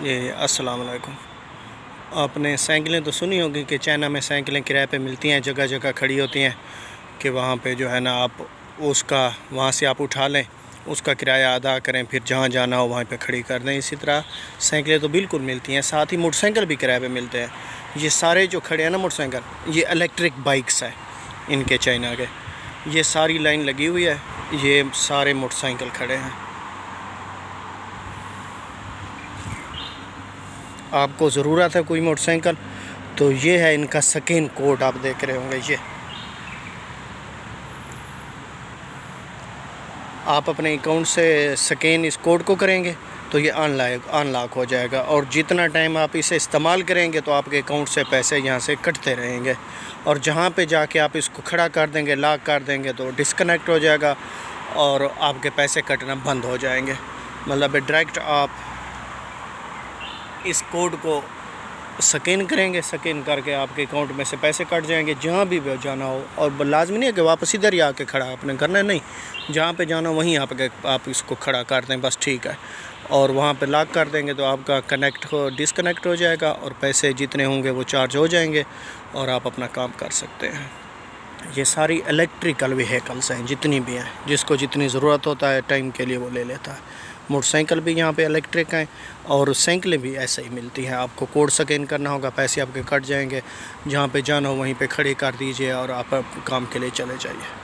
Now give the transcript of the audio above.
جی السلام علیکم۔ آپ نے سائیکلیں تو سنی ہوگی کہ چائنا میں سائیکلیں کرائے پہ ملتی ہیں، جگہ جگہ کھڑی ہوتی ہیں کہ وہاں پہ جو ہے نا آپ وہاں سے آپ اٹھا لیں، اس کا کرایہ ادا کریں، پھر جہاں جانا ہو وہاں پہ کھڑی کر دیں۔ اسی طرح سائیکلیں تو بالکل ملتی ہیں، ساتھ ہی موٹر سائیکل بھی کرائے پہ ملتے ہیں۔ یہ سارے جو کھڑے ہیں نا موٹر سائیکل، یہ الیکٹرک بائکس ہیں ان کے چائنا کے۔ یہ ساری لائن لگی ہوئی ہے، یہ سارے موٹر سائیکل کھڑے ہیں۔ آپ کو ضرورت ہے کوئی موٹر سائیکل تو یہ ہے ان کا سکین کوڈ، آپ دیکھ رہے ہوں گے۔ یہ آپ اپنے اکاؤنٹ سے سکین اس کوڈ کو کریں گے تو یہ آن لاک ہو جائے گا، اور جتنا ٹائم آپ اسے استعمال کریں گے تو آپ کے اکاؤنٹ سے پیسے یہاں سے کٹتے رہیں گے، اور جہاں پہ جا کے آپ اس کو کھڑا کر دیں گے، لاک کر دیں گے تو ڈسکنیکٹ ہو جائے گا اور آپ کے پیسے کٹنا بند ہو جائیں گے۔ مطلب ڈائریکٹ آپ اس کوڈ کو سکین کریں گے، سکین کر کے آپ کے اکاؤنٹ میں سے پیسے کٹ جائیں گے جہاں بھی جانا ہو، اور لازمی نہیں ہے کہ واپس ادھر ہی آ کے کھڑا آپ نے کرنا ہے، نہیں، جہاں پہ جانا ہو وہیں آپ اس کو کھڑا کر دیں، بس ٹھیک ہے، اور وہاں پہ لاک کر دیں گے تو آپ کا ڈسکنیکٹ ہو جائے گا، اور پیسے جتنے ہوں گے وہ چارج ہو جائیں گے اور آپ اپنا کام کر سکتے ہیں۔ یہ ساری الیکٹریکل وہیکلس ہیں، جتنی بھی ہیں، جس کو جتنی ضرورت ہوتا ہے ٹائم کے لیے وہ لے لیتا ہے۔ موٹر سائیکل بھی یہاں پہ الیکٹرک ہیں، اور سائیکلیں بھی ایسے ہی ملتی ہیں۔ آپ کو کوڈ سکین کرنا ہوگا، پیسے آپ کے کٹ جائیں گے، جہاں پہ جانا ہو وہیں پہ کھڑی کر دیجئے اور آپ کام کے لیے چلے جائیے۔